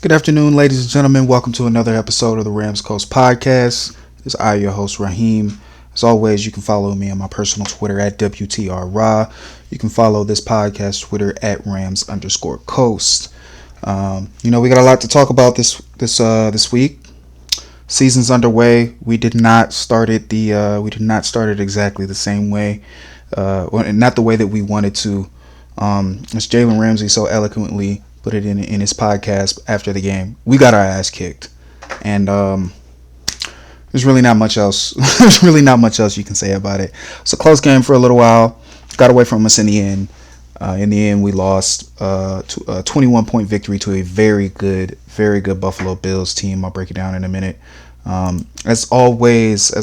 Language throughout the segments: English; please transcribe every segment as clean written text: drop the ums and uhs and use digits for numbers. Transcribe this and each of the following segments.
Good afternoon, ladies and gentlemen. Welcome to another episode of the Rams Coast Podcast. This is I, your host, Rahim. As always, you can follow me on my personal Twitter at WTRRaw. You can follow this podcast Twitter at Rams_Coast. We got a lot to talk about this week. Season's underway. We did not start it exactly the same way, not the way that we wanted to. As Jalen Ramsey so eloquently put it in his podcast after the game, we got our ass kicked, and there's really not much else. There's really not much else you can say about it. It's a close game for a little while. Got away from us in the end. In the end, we lost to a 21-point victory to a very good Buffalo Bills team. I'll break it down in a minute. As always,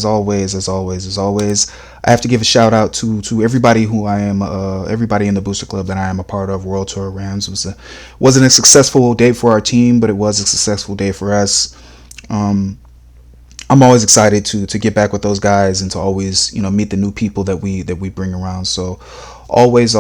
I have to give a shout out to everybody who I am, everybody in the Booster Club that I am a part of. World Tour Rams wasn't a successful day for our team, but it was a successful day for us. I'm always excited to get back with those guys and to always meet the new people that we bring around. So always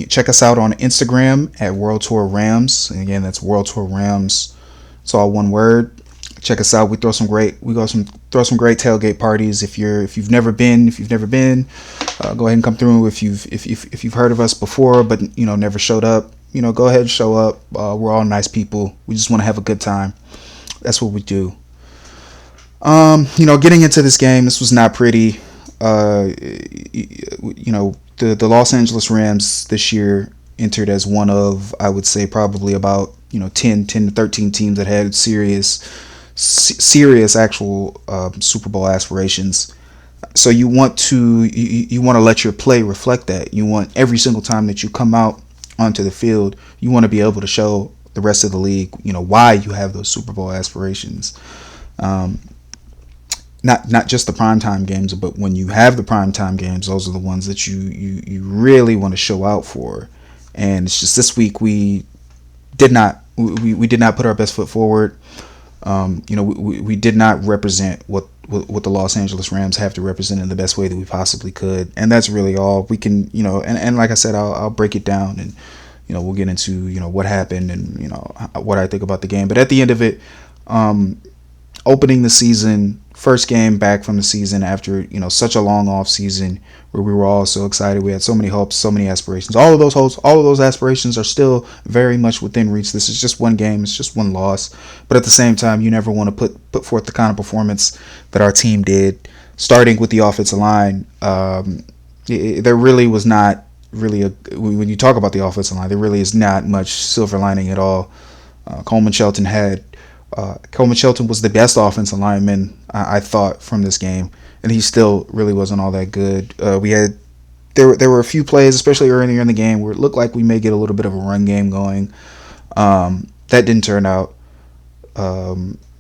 check us out on Instagram at World Tour Rams, and again that's World Tour Rams. It's all one word. Check us out. We throw some great tailgate parties. If you've never been, go ahead and come through. If you've heard of us before but never showed up, go ahead and show up. We're all nice people. We just want to have a good time. That's what we do. Getting into this game, this was not pretty. The Los Angeles Rams this year entered as one of, I would say, probably about 10 to 13 teams that had serious actual Super Bowl aspirations. So you want to let your play reflect that. You want every single time that you come out onto the field, you want to be able to show the rest of the league, why you have those Super Bowl aspirations. Not just the primetime games, but when you have the primetime games, those are the ones that you really want to show out for. And it's just this week we did not put our best foot forward. We did not represent what the Los Angeles Rams have to represent in the best way that we possibly could, and that's really all we can. And like I said, I'll break it down, and we'll get into what happened and what I think about the game. But at the end of it, opening the season, first game back from the season after such a long off season where we were all so excited, we had so many hopes, so many aspirations. All of those aspirations are still very much within reach. This is just one game, it's just one loss, but at the same time, you never want to put forth the kind of performance that our team did, starting with the offensive line. There really was not really when you talk about the offensive line, there really is not much silver lining at all. Coleman Shelton was the best offensive lineman I thought from this game, and he still really wasn't all that good. There were a few plays, especially earlier in the game, where it looked like we may get a little bit of a run game going. That didn't turn out.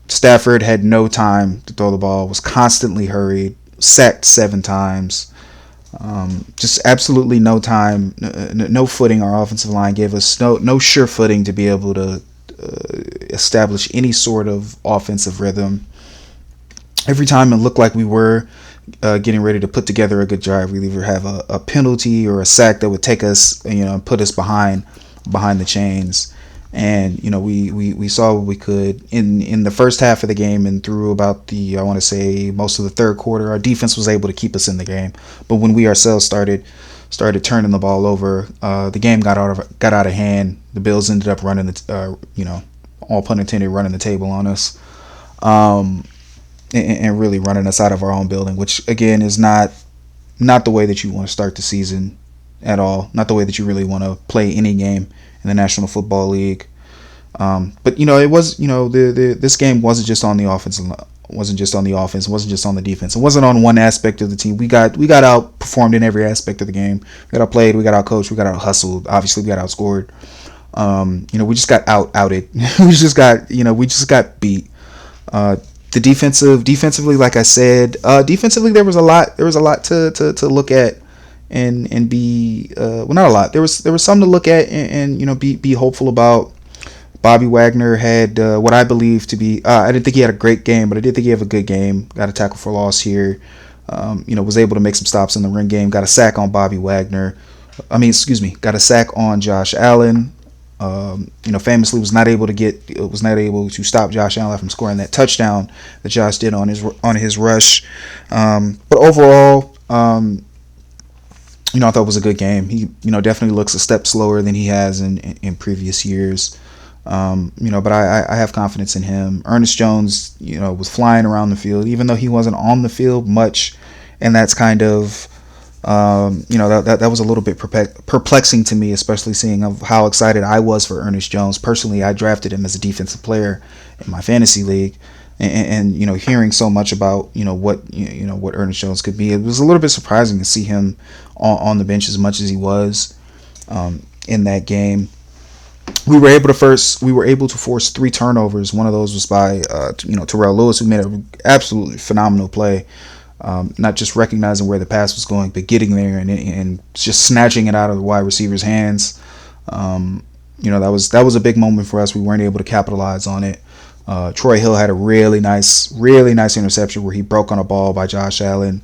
Stafford had no time to throw the ball, was constantly hurried, sacked 7 times. Just absolutely no time, no footing. Our offensive line gave us no sure footing to be able to establish any sort of offensive rhythm. Every time it looked like we were getting ready to put together a good drive, we'd either have a penalty or a sack that would take us, put us behind the chains. And we saw what we could in the first half of the game, and through about I want to say most of the third quarter, our defense was able to keep us in the game. But when we ourselves started turning the ball over, the game got out of hand. The Bills ended up running all pun intended, running the table on us, and really running us out of our own building, which again is not the way that you want to start the season at all. Not the way that you really want to play any game in the National Football League. But it was this game wasn't just on the offense. Wasn't just on the offense, wasn't just on the defense. It wasn't on one aspect of the team. We got outperformed in every aspect of the game. We got outplayed, we got outcoached, we got out hustled. Obviously, we got outscored. We just got outed. we just got beat. Defensively, like I said, defensively there was a lot to look at and be not a lot. There was something to look at and be hopeful about. Bobby Wagner had what I believe to be, I didn't think he had a great game, but I did think he had a good game. Got a tackle for loss here. Was able to make some stops in the run game. Got a sack on Bobby Wagner. Got a sack on Josh Allen. famously was not able to stop Josh Allen from scoring that touchdown that Josh did on his rush. But overall, I thought it was a good game. He, definitely looks a step slower than he has in previous years. But I have confidence in him. Ernest Jones, was flying around the field, even though he wasn't on the field much, and that's kind of, that was a little bit perplexing to me, especially seeing of how excited I was for Ernest Jones. Personally, I drafted him as a defensive player in my fantasy league, and hearing so much about what Ernest Jones could be, it was a little bit surprising to see him on the bench as much as he was in that game. We were able to force 3 turnovers. One of those was by Terrell Lewis, who made an absolutely phenomenal play. Not just recognizing where the pass was going, but getting there and just snatching it out of the wide receiver's hands. That was a big moment for us. We weren't able to capitalize on it. Troy Hill had a really nice interception where he broke on a ball by Josh Allen.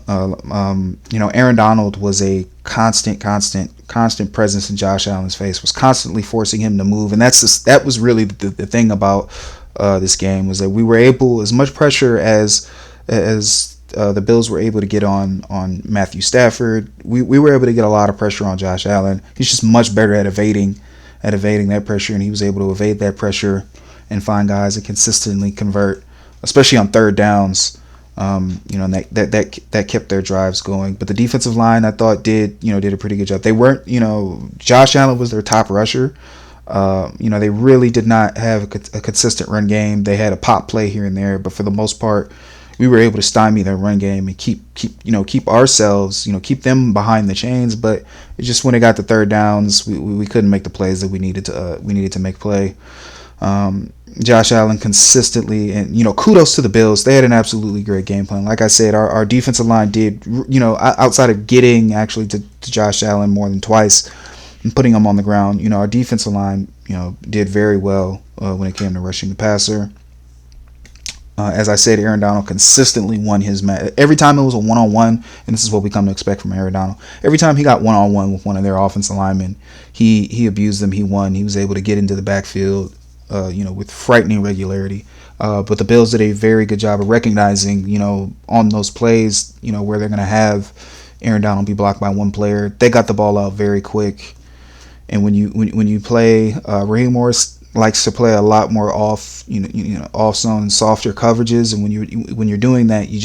Aaron Donald was a constant presence in Josh Allen's face, was constantly forcing him to move, and that was really the thing about this game, was that we were able, as much pressure as the Bills were able to get on Matthew Stafford, we were able to get a lot of pressure on Josh Allen. He's just much better at evading that pressure, and he was able to evade that pressure and find guys that consistently convert, especially on third downs. And that kept their drives going. But the defensive line, I thought, did a pretty good job. They weren't, Josh Allen was their top rusher. They really did not have a consistent run game. They had a pop play here and there, but for the most part, we were able to stymie their run game and keep ourselves, keep them behind the chains. But it just, when it got to third downs, we couldn't make the plays that we needed to make play. Josh Allen consistently, and kudos to the Bills. They had an absolutely great game plan. Like I said, our defensive line did, outside of getting actually to Josh Allen more than twice and putting him on the ground, our defensive line, did very well when it came to rushing the passer. As I said, Aaron Donald consistently won his match. Every time it was a one-on-one, and this is what we come to expect from Aaron Donald. Every time he got one-on-one with one of their offensive linemen, he abused them. He won. He was able to get into the backfield, with frightening regularity. But the Bills did a very good job of recognizing, on those plays, where they're going to have Aaron Donald be blocked by one player. They got the ball out very quick. And when you play, Rahim Morris likes to play a lot more off zone and softer coverages. And when you're doing that, you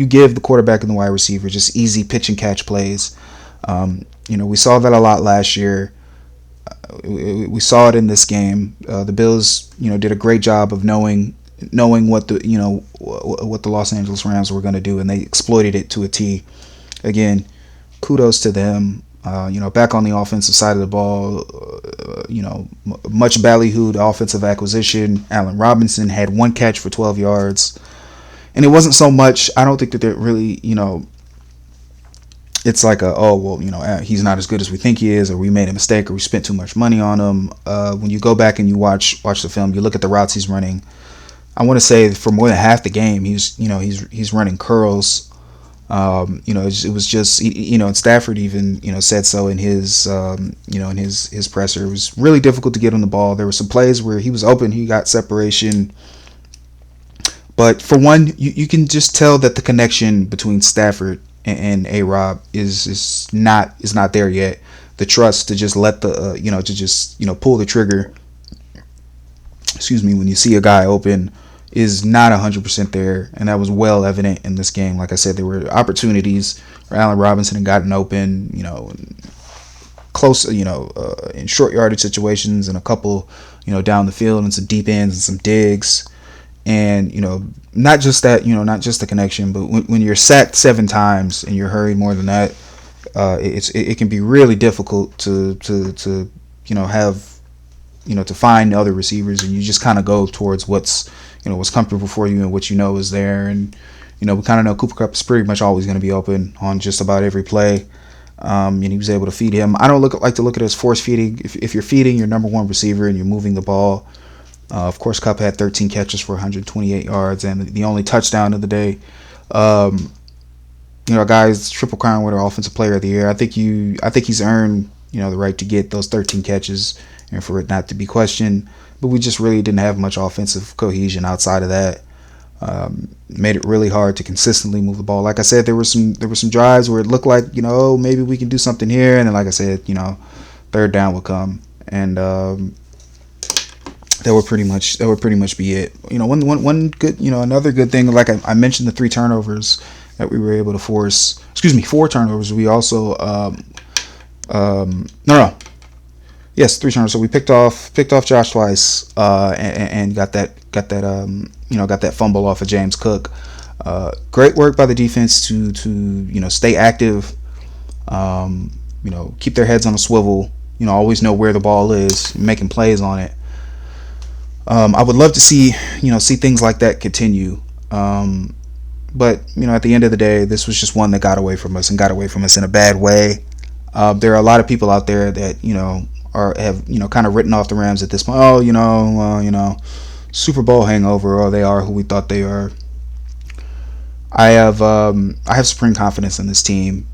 give the quarterback and the wide receiver just easy pitch and catch plays. We saw that a lot last year. We saw it in this game. The Bills, did a great job of knowing what the Los Angeles Rams were going to do, and they exploited it to a T. Again, kudos to them. Back on the offensive side of the ball, much ballyhooed offensive acquisition. Allen Robinson had 1 catch for 12 yards, and it wasn't so much. I don't think that they're really, it's like he's not as good as we think he is, or we made a mistake, or we spent too much money on him. When you go back and you watch the film, you look at the routes he's running. I want to say for more than half the game, he's running curls. It was just, and Stafford even, said so in his, in his presser. It was really difficult to get on the ball. There were some plays where he was open, he got separation. But for one, you can just tell that the connection between Stafford and A-Rob is not there yet. The trust to just let the, pull the trigger, when you see a guy open, is not 100% there, and that was well evident in this game. Like I said, there were opportunities where Allen Robinson had gotten open, close, in short yardage situations, and a couple, down the field, and some deep ends and some digs. And, not just that, not just the connection, but when you're sacked 7 times and you're hurried more than that, it can be really difficult to have, to find other receivers, and you just kind of go towards what's comfortable for you and what is there. And, we kind of know Cooper Kupp is pretty much always going to be open on just about every play. And he was able to feed him. I don't like to look at it as force feeding. If you're feeding your number one receiver and you're moving the ball, of course, Kupp had 13 catches for 128 yards and the only touchdown of the day. Guys, Triple Crown winner, Offensive Player of the Year. I think he's earned the right to get those 13 catches and for it not to be questioned. But we just really didn't have much offensive cohesion outside of that. Made it really hard to consistently move the ball. Like I said, there were some drives where it looked like, maybe we can do something here, and then like I said, third down would come, and that would pretty much be it. One good, another good thing, like I mentioned, the 3 turnovers that we were able to force. Excuse me, 4 turnovers. We also no. Yes, 3 turnovers. So we picked off Josh twice, and got that fumble off of James Cook. Great work by the defense to stay active, keep their heads on a swivel, always know where the ball is, making plays on it. I would love to see things like that continue. But at the end of the day, this was just one that got away from us in a bad way. There are a lot of people out there that have kind of written off the Rams at this point. Oh, Super Bowl hangover, or they are who we thought they are. I have supreme confidence in this team.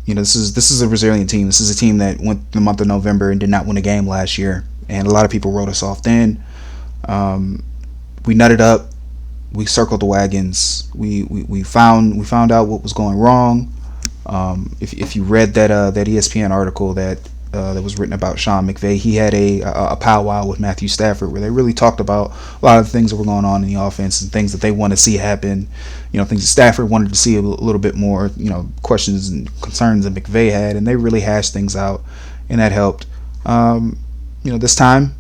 This is a resilient team. This is a team that went the month of November and did not win a game last year, and a lot of people wrote us off then. We nutted up. We circled the wagons. We found out what was going wrong. If you read that ESPN article that was written about Sean McVay, he had a powwow with Matthew Stafford where they really talked about a lot of the things that were going on in the offense and things that they want to see happen. Things that Stafford wanted to see a little bit more. Questions and concerns that McVay had, and they really hashed things out, and that helped. This time,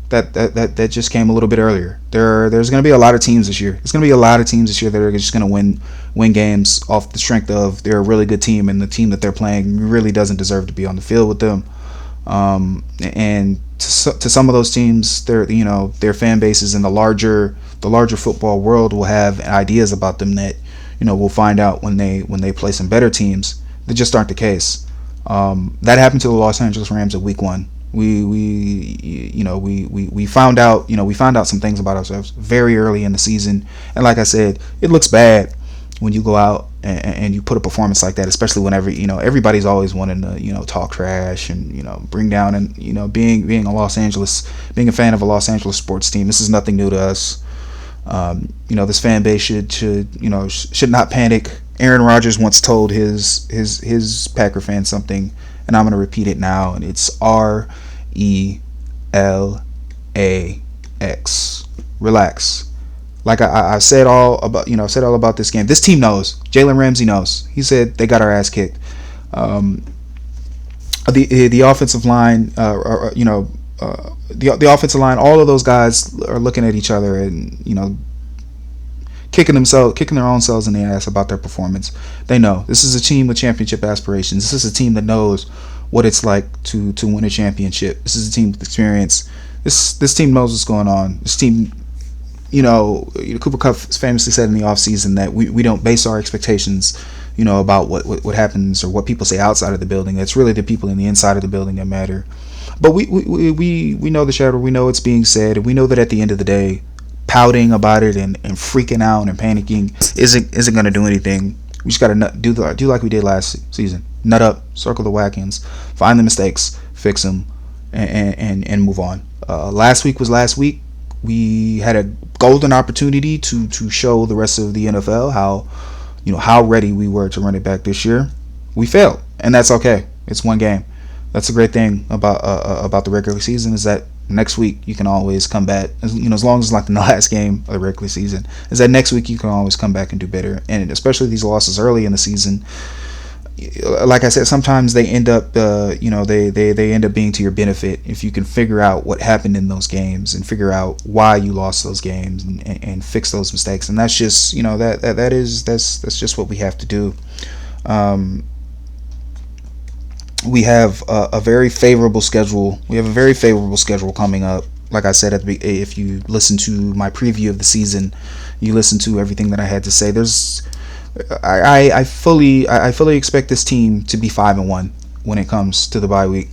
that just came a little bit earlier. There's going to be a lot of teams this year. There's going to be a lot of teams this year that are just going to win games off the strength of they're a really good team, and the team that they're playing really doesn't deserve to be on the field with them. And to some of those teams, their fan bases in the larger football world will have ideas about them that we'll find out when they play some better teams. That just aren't the case. That happened to the Los Angeles Rams at Week 1. We found out some things about ourselves very early in the season, and like I said, it looks bad when you go out and you put a performance like that, especially whenever everybody's always wanting to talk trash and bring down, and being a fan of a Los Angeles sports team, this is nothing new to us. This fan base should not panic. Aaron Rodgers once told his Packer fans something, and I'm going to repeat it now, and it's RELAX. Relax. Like I said all about this game. This team knows. Jalen Ramsey knows. He said they got our ass kicked. The offensive line, the offensive line, all of those guys are looking at each other and kicking their own selves in the ass about their performance. They know this is a team with championship aspirations. This is a team that knows what it's like to win a championship. This is a team with experience. This team knows what's going on. This team, Cooper Kupp famously said in the offseason that we don't base our expectations, about what happens or what people say outside of the building. It's really the people in the inside of the building that matter. But we know the chatter. We know it's being said, and we know that at the end of the day, pouting about it and freaking out and panicking isn't going to do anything. We just got to do like we did last season. Nut up, circle the wagons, find the mistakes, fix them, and move on. Last week was last week. We had a golden opportunity to show the rest of the NFL how ready we were to run it back this year. We failed, and that's okay. It's one game. That's a great thing about the regular season, is that next week you can always come back. As long as it's like the last game of the regular season, is that next week you can always come back and do better. And especially these losses early in the season, like I said, sometimes they end up they end up being to your benefit if you can figure out what happened in those games and figure out why you lost those games and fix those mistakes. And that's just that's just what we have to do. We have a very favorable schedule. We have a very favorable schedule coming up. Like I said if you listen to my preview of the season, you listen to everything that I had to say. I fully expect this team to be 5-1 when it comes to the bye week.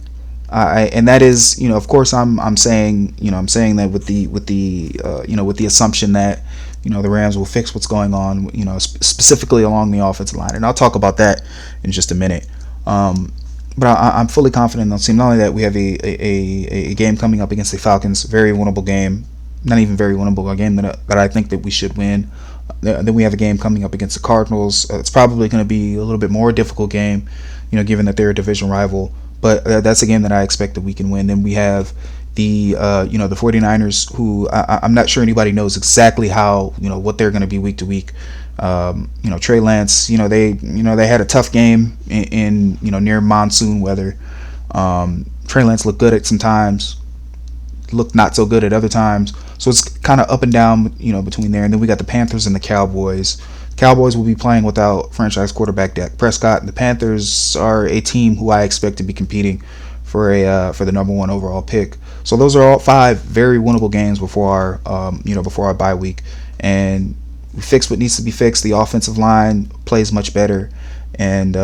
And that is, of course, I'm saying that with the assumption that the Rams will fix what's going on, specifically along the offensive line, and I'll talk about that in just a minute. but I'm fully confident in the team. Not only that, we have a game coming up against the Falcons, very winnable game. Not even very winnable, a game that I think that we should win. Then we have a game coming up against the Cardinals. It's probably going to be a little bit more difficult game, given that they're a division rival. But that's a game that I expect that we can win. Then we have the 49ers, who I'm not sure anybody knows exactly how, what they're going to be week to week. Trey Lance, they had a tough game in near monsoon weather. Trey Lance looked good at some times, looked not so good at other times. So it's kind of up and down, between there. And then we got the Panthers and the Cowboys. Cowboys will be playing without franchise quarterback Dak Prescott. And the Panthers are a team who I expect to be competing for the number one overall pick. So those are all 5 very winnable games before our bye week. And we fix what needs to be fixed. The offensive line plays much better, and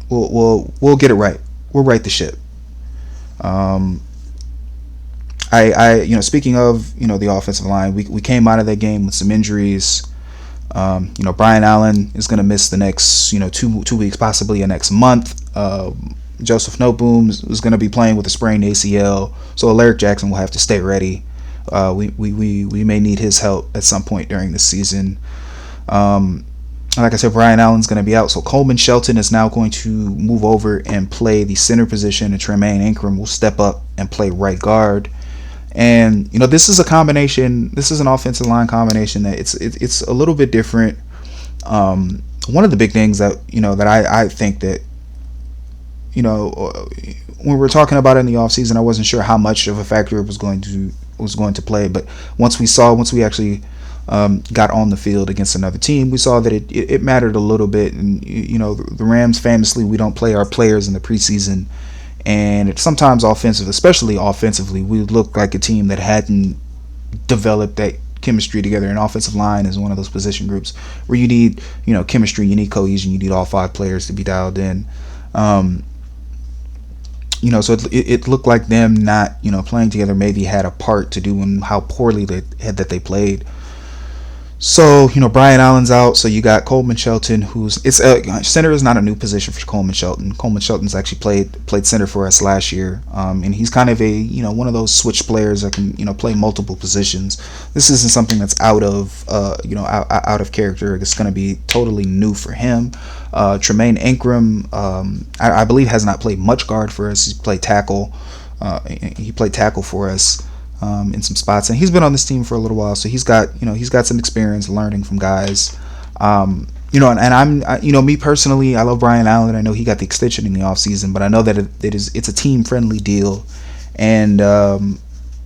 we'll get it right. We'll right the ship. Speaking of the offensive line, we came out of that game with some injuries. Brian Allen is going to miss the next 2 weeks, possibly a next month. Joseph Noteboom is going to be playing with a sprained ACL, so Alaric Jackson will have to stay ready. We may need his help at some point during the season. Like I said, Brian Allen's going to be out, so Coleman Shelton is now going to move over and play the center position, and Tremaine Ingram will step up and play right guard. And this is a combination. This is an offensive line combination that it's a little bit different. One of the big things that that I think that when we're talking about it in the offseason, I wasn't sure how much of a factor it was going to play. But once we actually got on the field against another team, we saw that it mattered a little bit. And the Rams, famously, we don't play our players in the preseason, and it's sometimes especially offensively, we look like a team that hadn't developed that chemistry together. And offensive line is one of those position groups where you need chemistry, you need cohesion, you need all 5 players to be dialed in. So it looked like them not playing together maybe had a part to do in how poorly they played. So Brian Allen's out, so you got Coleman Shelton, center is not a new position for Coleman Shelton. Coleman Shelton's actually played center for us last year, and he's kind of a one of those switch players that can play multiple positions. This isn't something that's out of character. It's going to be totally new for him. Tremaine Ingram, I believe, has not played much guard for us. He's played tackle. He played tackle for us in some spots, and he's been on this team for a little while, so he's got some experience learning from guys. And I'm me personally, I love Brian Allen. I know he got the extension in the offseason, but I know that it's a team friendly deal, and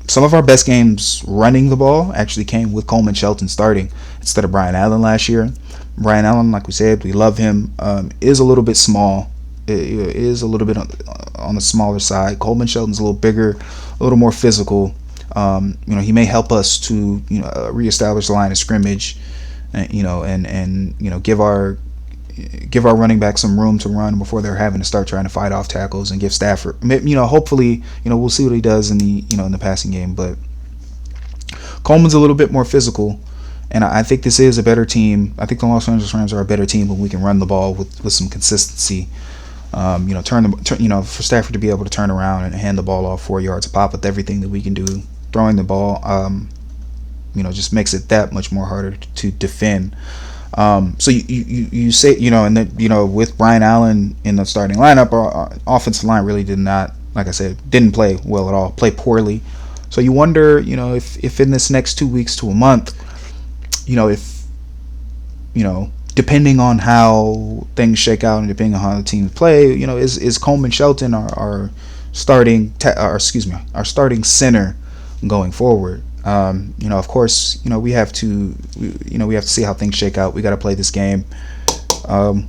some of our best games running the ball actually came with Coleman Shelton starting instead of Brian Allen last year. Brian Allen, like we said, we love him, is a little bit small. It is a little bit on the smaller side. Coleman Shelton's a little bigger, a little more physical. He may help us to reestablish the line of scrimmage, and give our running back some room to run before they're having to start trying to fight off tackles, and give Stafford, hopefully, we'll see what he does in the passing game. But Coleman's a little bit more physical, and I think this is a better team. I think the Los Angeles Rams are a better team when we can run the ball with some consistency. For Stafford to be able to turn around and hand the ball off 4 yards a pop with everything that we can do. Throwing the ball, just makes it that much more harder to defend. So you say, and then, with Brian Allen in the starting lineup, our offensive line really did not, like I said, didn't play well at all, play poorly. So you wonder, if in this next 2 weeks to a month, depending on how things shake out and depending on how the teams play, is Coleman Shelton our starting center going forward? Of course, we have to see how things shake out. We got to play this game.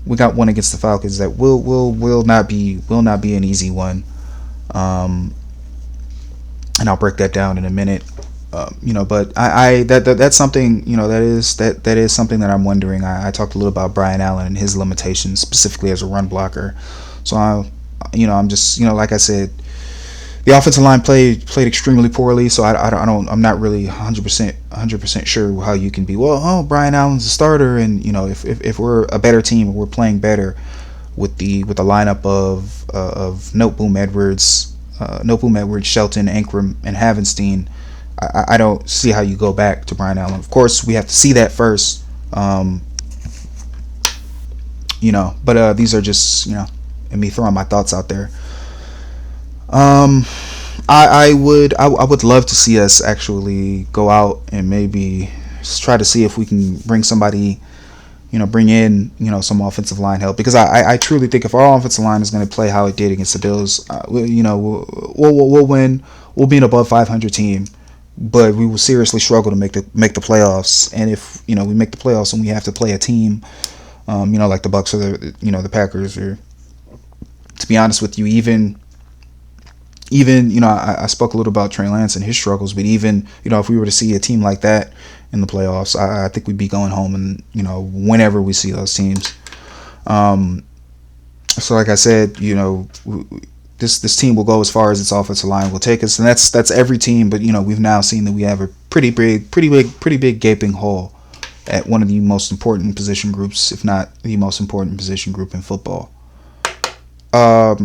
We got one against the Falcons that will not be an easy one. And I'll break that down in a minute. But that's something, that is something that I'm wondering. I talked a little about Brian Allen and his limitations, specifically as a run blocker. So I'm just, like I said, the offensive line played extremely poorly. So I'm not really 100% sure how you can be, Brian Allen's a starter, and if we're a better team and we're playing better, with the lineup of Noteboom Edwards, Shelton, Ankrum, and Havenstein. I don't see how you go back to Brian Allen. Of course, we have to see that first. Um, but these are just and me throwing my thoughts out there. Um, I would love to see us actually go out and maybe try to see if we can bring somebody, bring in some offensive line help, because I truly think if our offensive line is going to play how it did against the Bills, we'll win. We'll be an above 500 team, but we will seriously struggle to make the playoffs. And if we make the playoffs and we have to play a team, like the Bucks or the Packers, or to be honest with you, even I spoke a little about Trey Lance and his struggles, but even if we were to see a team like that in the playoffs, I think we'd be going home, and whenever we see those teams. So like I said, this team will go as far as its offensive line will take us, and that's every team. But we've now seen that we have a pretty big gaping hole at one of the most important position groups, if not the most important position group in football. So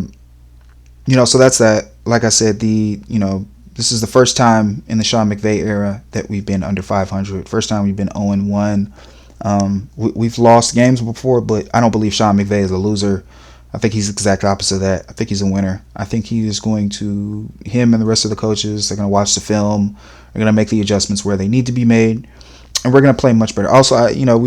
that's that. Like I said, this is the first time in the Sean McVay era that we've been under 500. First time we've been 0-1. We've lost games before, but I don't believe Sean McVay is a loser. I think he's the exact opposite of that. I think he's a winner. I think he is going to, him and the rest of the coaches, they're going to watch the film. They're going to make the adjustments where they need to be made, and we're going to play much better. Also, there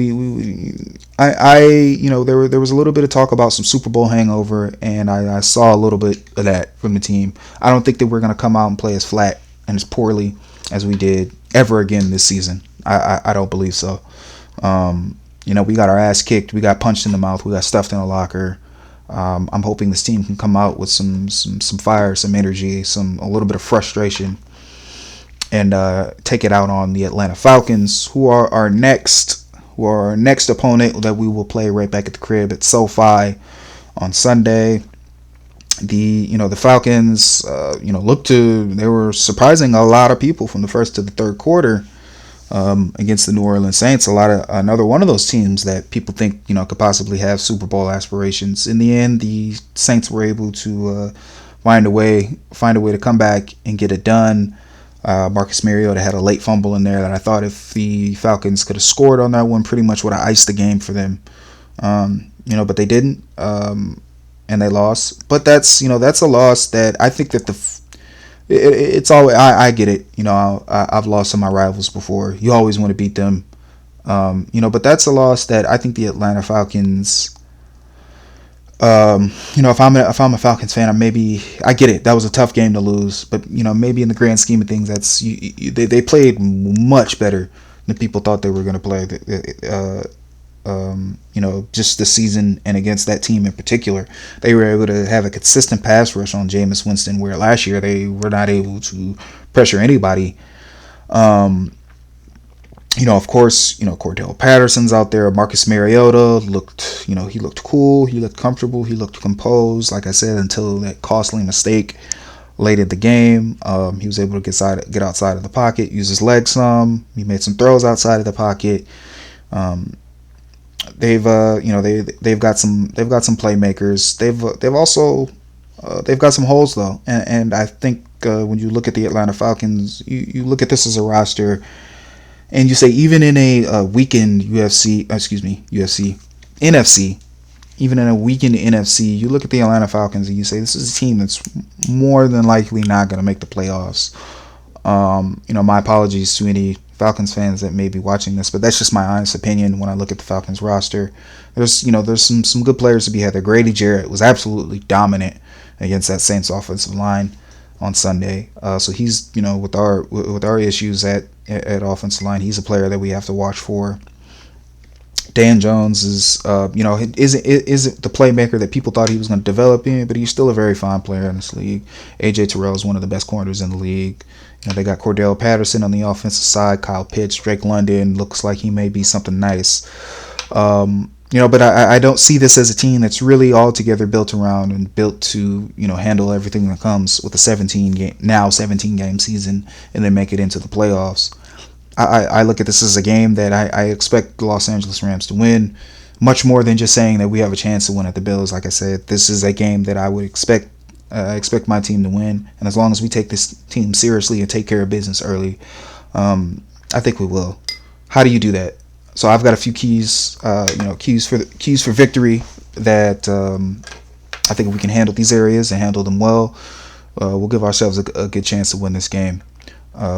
was a little bit of talk about some Super Bowl hangover, and I saw a little bit of that from the team. I don't think that we're going to come out and play as flat and as poorly as we did ever again this season. I don't believe so. We got our ass kicked. We got punched in the mouth. We got stuffed in a locker. I'm hoping this team can come out with some fire, some energy, a little bit of frustration, and take it out on the Atlanta Falcons, who are our next opponent that we will play right back at the crib at SoFi on Sunday. The Falcons they were surprising a lot of people from the first to the third quarter against the New Orleans Saints. Another one of those teams that people think could possibly have Super Bowl aspirations. In the end, the Saints were able to find a way to come back and get it done. Marcus Mariota had a late fumble in there that I thought if the Falcons could have scored on that one, pretty much would have iced the game for them. But they didn't, and they lost. But that's a loss that I think that it's always, I get it. I've lost to my rivals before. You always want to beat them. But that's a loss that I think the Atlanta Falcons. If I'm a Falcons fan, I get it. That was a tough game to lose, but maybe in the grand scheme of things, they played much better than people thought they were going to play. Just this season, and against that team in particular, they were able to have a consistent pass rush on Jameis Winston, where last year they were not able to pressure anybody. Of course, Cordell Patterson's out there. Marcus Mariota looked, he looked cool. He looked comfortable. He looked composed, like I said, until that costly mistake late in the game. He was able to get outside of the pocket, use his legs some. He made some throws outside of the pocket. They've got some playmakers. They've got some holes though, and I think when you look at the Atlanta Falcons, you look at this as a roster. And you say even in a weakened NFC, even in a weakened NFC, you look at the Atlanta Falcons and you say this is a team that's more than likely not going to make the playoffs. My apologies to any Falcons fans that may be watching this, but that's just my honest opinion when I look at the Falcons roster. There's some good players to be had there. Grady Jarrett was absolutely dominant against that Saints offensive line on Sunday. So he's, with our issues at offensive line, he's a player that we have to watch for. Dan Jones is, isn't the playmaker that people thought he was going to develop in, but he's still a very fine player in this league. AJ Terrell is one of the best corners in the league. They got Cordell Patterson on the offensive side. Kyle Pitts, Drake London looks like he may be something nice. But I don't see this as a team that's really altogether built around and built to, handle everything that comes with a 17 game season and then make it into the playoffs. I look at this as a game that I expect the Los Angeles Rams to win. much more than just saying that we have a chance to win at the Bills. Like I said, this is a game that I would expect my team to win, and as long as we take this team seriously and take care of business early, I think we will. How do you do that? So I've got a few keys, keys for victory that I think if we can handle these areas and handle them well, we'll give ourselves a good chance to win this game.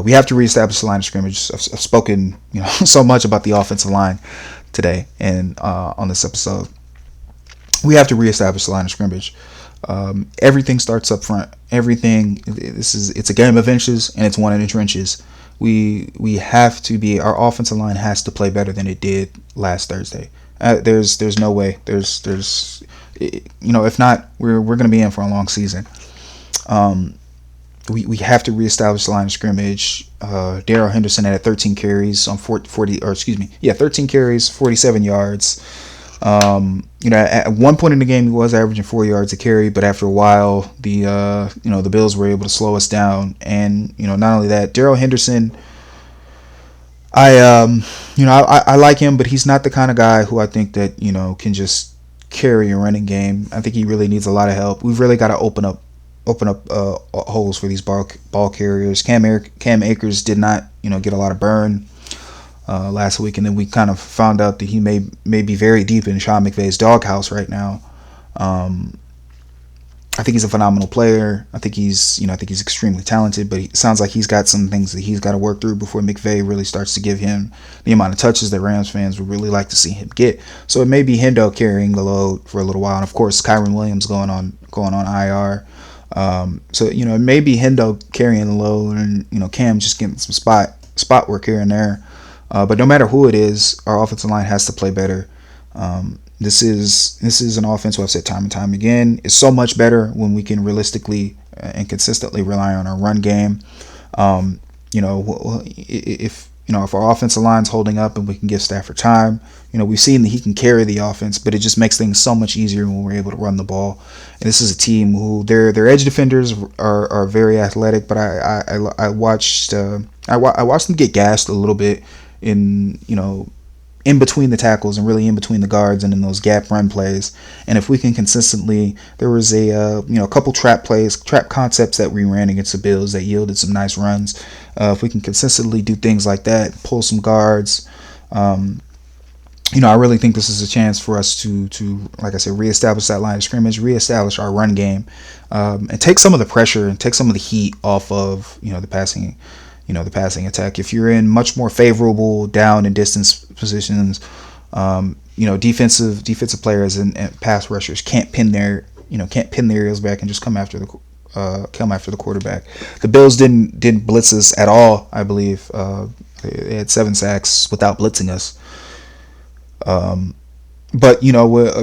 We have to reestablish the line of scrimmage. I've spoken, so much about the offensive line today and on this episode. We have to reestablish the line of scrimmage. Everything starts up front. It's a game of inches and it's won in the trenches. We have to be. Our offensive line has to play better than it did last Thursday. There's no way. If not, we're going to be in for a long season. We have to reestablish the line of scrimmage. Darrell Henderson had 13 carries on 13 carries, 47 yards. At one point in the game he was averaging 4 yards a carry, but after a while the Bills were able to slow us down. And not only that, Darrell Henderson, I like him, but he's not the kind of guy who I think that can just carry a running game. I think he really needs a lot of help. We've really got to open up holes for these ball carriers. Cam Akers did not get a lot of burn last week, and then we kind of found out that he may be very deep in Sean McVay's doghouse right now. I think he's a phenomenal player. I think he's extremely talented, but it sounds like he's got some things that he's got to work through before McVay really starts to give him the amount of touches that Rams fans would really like to see him get. So it may be Hendo carrying the load for a little while, and of course Kyron Williams going on IR. So it may be Hendo carrying the load, and Cam just getting some spot work here and there. But no matter who it is, our offensive line has to play better. This is an offense who I've said time and time again is so much better when we can realistically and consistently rely on our run game. If our offensive line's holding up and we can give Stafford time, we've seen that he can carry the offense, but it just makes things so much easier when we're able to run the ball. And this is a team who their edge defenders are very athletic, but I watched them get gashed a little bit in between the tackles and really in between the guards and in those gap run plays. And if we can consistently, there was a couple trap concepts that we ran against the Bills that yielded some nice runs. If we can consistently do things like that, pull some guards, I really think this is a chance for us to like I said, reestablish that line of scrimmage, reestablish our run game, and take some of the pressure and take some of the heat off of the passing attack. If you're in much more favorable down and distance positions, defensive players and pass rushers can't pin their heels back and just come after the quarterback. The Bills didn't blitz us at all. I believe they had 7 sacks without blitzing us. But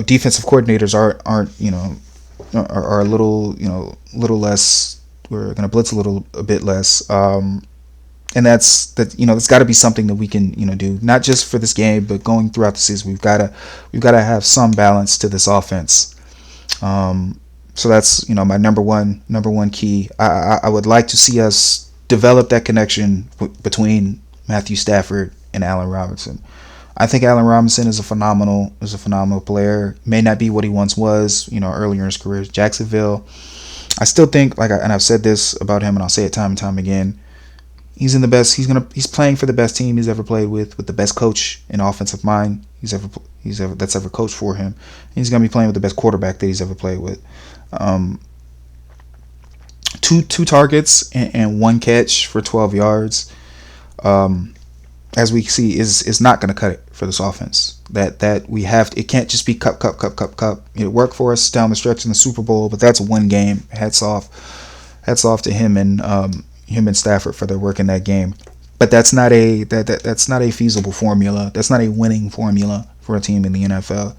defensive coordinators are a little less. We're going to blitz a bit less. And that's got to be something that we can do, not just for this game, but going throughout the season. We've got to have some balance to this offense. So that's my number one key. I would like to see us develop that connection between Matthew Stafford and Allen Robinson. I think Allen Robinson is a phenomenal player. May not be what he once was, earlier in his career. Jacksonville, I still think, and I've said this about him, and I'll say it time and time again. He's He's playing for the best team he's ever played with the best coach in offensive mind that's ever coached for him. He's gonna be playing with the best quarterback that he's ever played with. Two targets and 1 catch for 12 yards. As we see, is not going to cut it for this offense. That we have to, it can't just be cup. It worked for us down the stretch in the Super Bowl, but that's one game. Hats off to him and Stafford for their work in that game. But that's not a feasible formula. That's not a winning formula for a team in the NFL.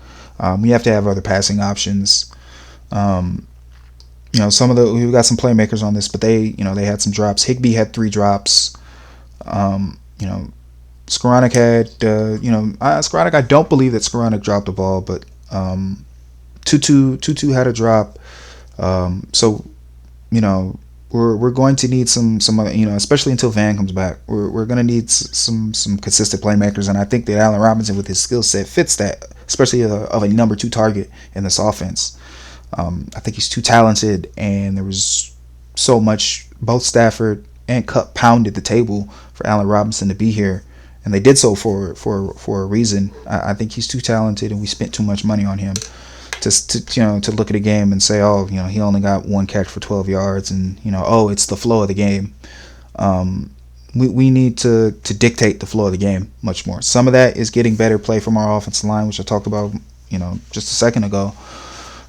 We have to have other passing options. We've got some playmakers on this, but they had some drops. Higbee had 3 drops. Skoranek had, Skoranek, I don't believe that Skoranek dropped the ball, but Tutu had a drop. So, we're going to need some other, especially until Van comes back. We're going to need some consistent playmakers, and I think that Allen Robinson with his skill set fits that, especially of a number two target in this offense. I think he's too talented, and there was so much. Both Stafford and Cup pounded the table for Allen Robinson to be here, and they did so for a reason. I think he's too talented, and we spent too much money on him to look at a game and say, oh, he only got one catch for 12 yards, and oh, it's the flow of the game. We need to dictate the flow of the game much more. Some of that is getting better play from our offensive line, which I talked about just a second ago.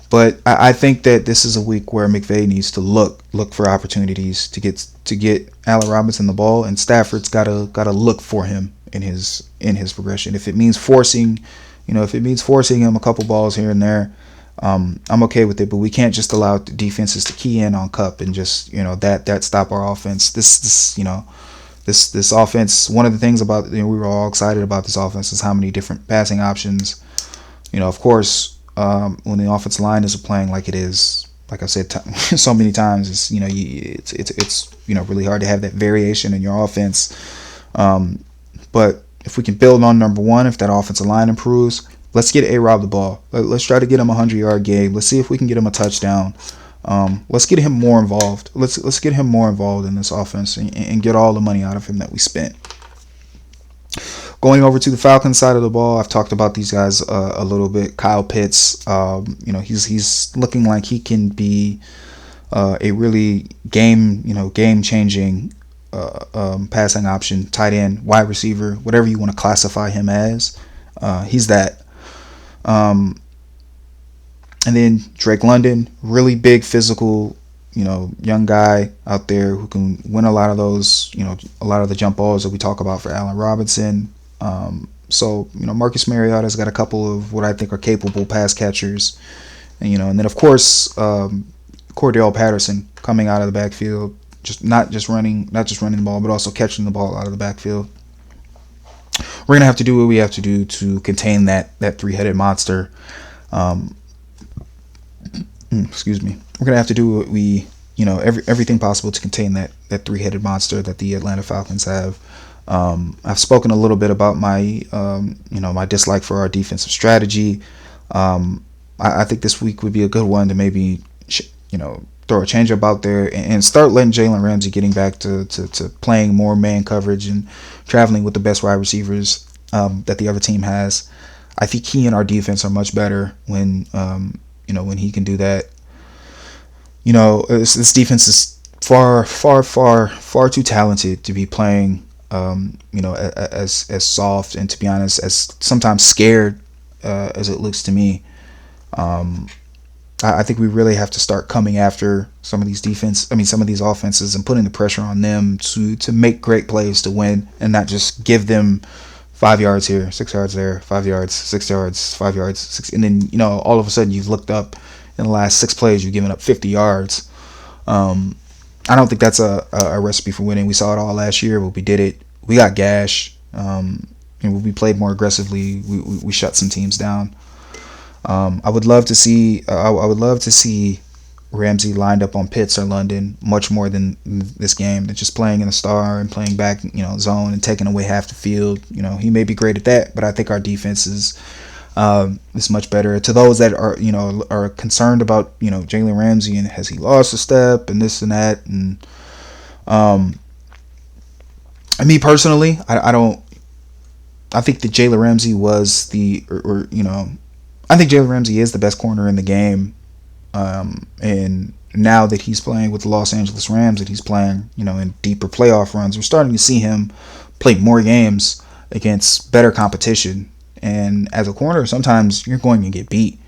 But I think that this is a week where McVay needs to look for opportunities to get Allen Robinson the ball, and Stafford's gotta look for him in his progression. If it means forcing him a couple balls here and there, I'm okay with it. But we can't just allow the defenses to key in on Cup and just that stop our offense. This offense. One of the things about we were all excited about this offense is how many different passing options. Of course. When the offensive line isn't playing like it is, like I've said so many times, it's really hard to have that variation in your offense. But if we can build on number one, if that offensive line improves, let's get A-Rob the ball. Let's try to get him a 100-yard game. Let's see if we can get him a touchdown. Let's get him more involved. Let's get him more involved in this offense and get all the money out of him that we spent. Going over to the Falcons side of the ball, I've talked about these guys a little bit. Kyle Pitts, he's looking like he can be a really game-changing passing option, tight end, wide receiver, whatever you want to classify him as. He's that. And then Drake London, really big physical, young guy out there who can win a lot of those, a lot of the jump balls that we talk about for Allen Robinson. So Marcus Mariota's got a couple of what I think are capable pass catchers, and then of course Cordell Patterson coming out of the backfield, not just running the ball, but also catching the ball out of the backfield. We're gonna have to do what we have to do to contain that three-headed monster. Excuse me. We're gonna have to do what we everything possible to contain that three-headed monster that the Atlanta Falcons have. I've spoken a little bit about my my dislike for our defensive strategy. I think this week would be a good one to maybe throw a changeup out there and start letting Jalen Ramsey getting back to playing more man coverage and traveling with the best wide receivers that the other team has. I think he and our defense are much better when when he can do that. This defense is far too talented to be playing as soft, and to be honest, as sometimes scared as it looks to me. I think we really have to start coming after some of these offenses and putting the pressure on them to make great plays to win, and not just give them 5 yards here, 6 yards there, 5 yards, 6 yards, 5 yards, 6, and then all of a sudden you've looked up in the last 6 plays you've given up 50 yards. I don't think that's a recipe for winning. We saw it all last year, but we did it. We got gash. And we played more aggressively. We shut some teams down. I would love to see Ramsey lined up on Pitts or London much more than this game. Than just playing in the star and playing back, zone and taking away half the field. He may be great at that, but I think our defense is much better. To those that are concerned about Jalen Ramsey and has he lost a step and this and that, and me personally, I think that Jalen Ramsey was I think Jalen Ramsey is the best corner in the game, and now that he's playing with the Los Angeles Rams, that he's playing in deeper playoff runs, we're starting to see him play more games against better competition. And as a corner, sometimes you're going to get beat.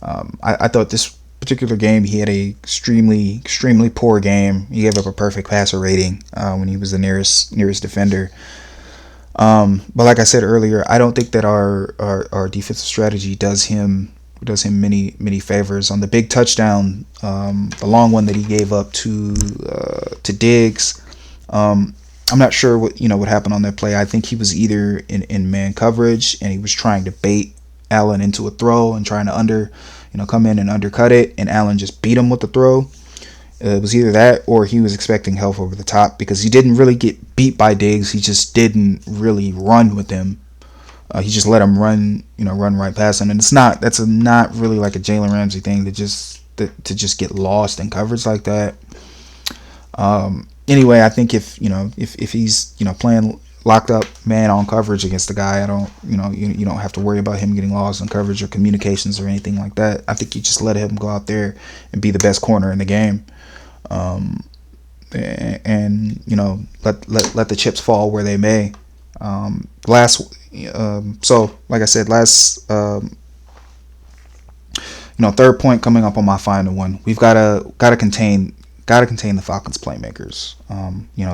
I thought this particular game, he had a extremely poor game. He gave up a perfect passer rating when he was the nearest defender. But like I said earlier, I don't think that our defensive strategy does him many favors. On the big touchdown, the long one that he gave up to Diggs, I'm not sure what happened on that play. I think he was either in man coverage and he was trying to bait Allen into a throw and trying to come in and undercut it, and Allen just beat him with the throw. It was either that or he was expecting help over the top, because he didn't really get beat by Diggs. He just didn't really run with him. He just let him run, run right past him, and that's not really like a Jalen Ramsey thing to just get lost in coverage like that. Anyway, I think if he's playing locked up man on coverage against the guy, I don't you don't have to worry about him getting lost in coverage or communications or anything like that. I think you just let him go out there and be the best corner in the game, and let the chips fall where they may. So like I said, third point coming up on my final one. We've gotta contain the Falcons playmakers.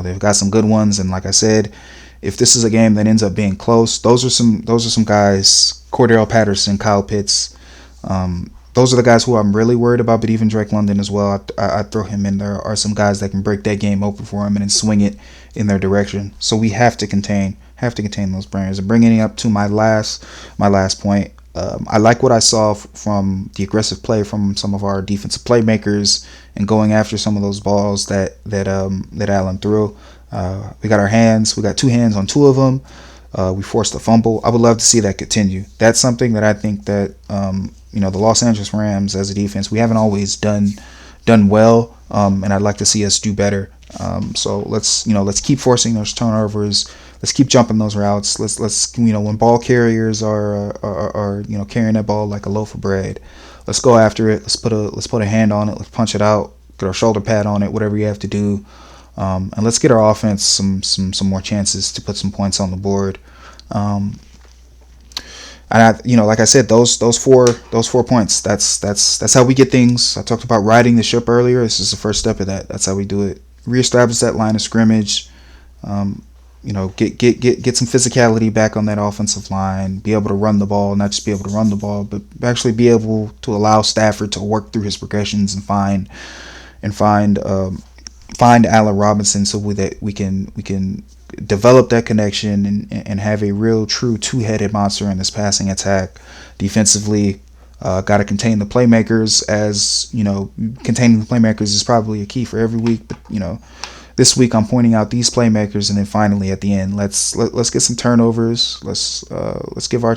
They've got some good ones, and like I said, if this is a game that ends up being close, those are some guys. Cordell Patterson, Kyle Pitts. Those are the guys who I'm really worried about, but even Drake London as well. I throw him in there. Are some guys that can break that game open for him and then swing it in their direction. So we have to contain those bringers. And bringing it up to my last point, I like what I saw from the aggressive play from some of our defensive playmakers and going after some of those balls that Allen threw. We got two hands on two of them. We forced a fumble. I would love to see that continue. That's something that I think that the Los Angeles Rams as a defense, we haven't always done well, and I'd like to see us do better. So let's keep forcing those turnovers. Let's keep jumping those routes. Let's when ball carriers are carrying that ball like a loaf of bread, let's go after it. Let's put a hand on it. Let's punch it out. Get our shoulder pad on it. Whatever you have to do, and let's get our offense some more chances to put some points on the board. And like I said, those 4 points. That's how we get things. I talked about riding the ship earlier. This is the first step of that. That's how we do it. Reestablish that line of scrimmage. Get some physicality back on that offensive line. Be able to run the ball, not just be able to run the ball, but actually be able to allow Stafford to work through his progressions and find Allen Robinson, so that we can develop that connection and have a real true two-headed monster in this passing attack. Defensively, got to contain the playmakers. As containing the playmakers is probably a key for every week, but this week I'm pointing out these playmakers, and then finally at the end, let's get some turnovers. Let's give our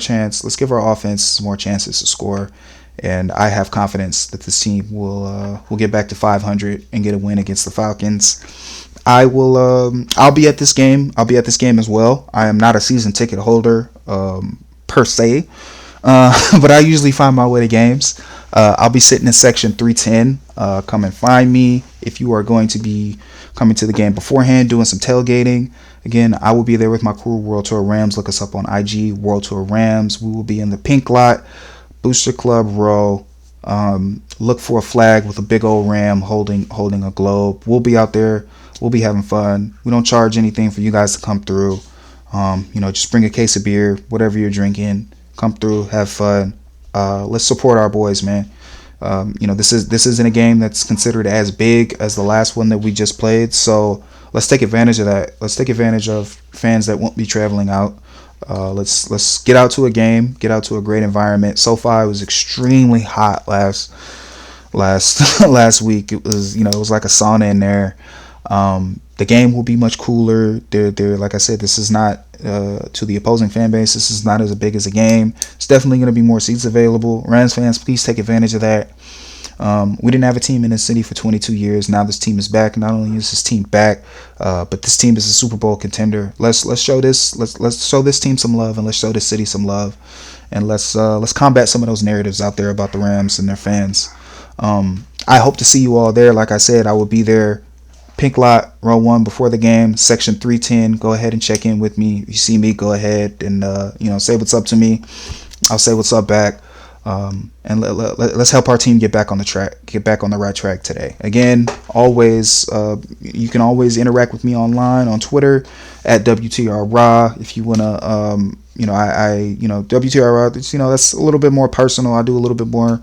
offense more chances to score, and I have confidence that this team will get back to 500 and get a win against the Falcons. I'll be at this game. I'll be at this game as well. I am not a season ticket holder per se, but I usually find my way to games. I'll be sitting in section 310. Come and find me if you are going to be coming to the game beforehand, doing some tailgating. Again, I will be there with my crew, World Tour Rams. Look us up on IG, World Tour Rams. We will be in the pink lot, Booster Club row. Look for a flag with a big old ram holding a globe. We'll be out there. We'll be having fun. We don't charge anything for you guys to come through. Just bring a case of beer, whatever you're drinking. Come through, have fun. Let's support our boys, man. This isn't a game that's considered as big as the last one that we just played. So let's take advantage of that. Let's take advantage of fans that won't be traveling out. Let's get out to a game, get out to a great environment. Sofi was extremely hot last week. It was like a sauna in there. The game will be much cooler. They're like I said, this is not to the opposing fan base. This is not as big as a game. It's definitely going to be more seats available. Rams fans, please take advantage of that. We didn't have a team in this city for 22 years. Now this team is back. Not only is this team back, but this team is a Super Bowl contender. Let's show this team some love, and let's show this city some love, and let's combat some of those narratives out there about the Rams and their fans. I hope to see you all there. Like I said, I will be there. Pink lot, row 1 before the game, section 310. Go ahead and check in with me. If you see me, go ahead and say what's up to me. I'll say what's up back. And let's help our team get back on the right track today. Again, always you can always interact with me online on Twitter at WTRRaw. If you wanna, WTRRaw. That's a little bit more personal. I do a little bit more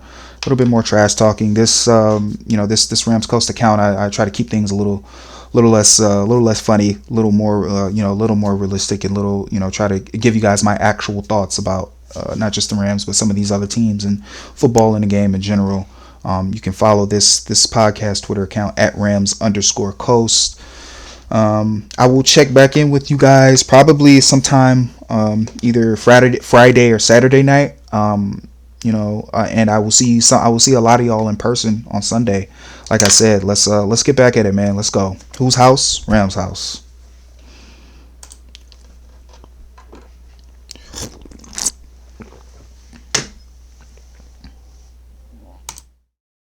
trash talking. This Rams Coast account, I try to keep things a little less funny, a little more realistic, and try to give you guys my actual thoughts about not just the Rams, but some of these other teams and football in the game in general. You can follow this podcast Twitter account at Rams_Coast. I will check back in with you guys probably sometime either Friday or Saturday night. And I will see a lot of y'all in person on Sunday. Like I said, let's get back at it, man. Let's go. Whose house? Rams house.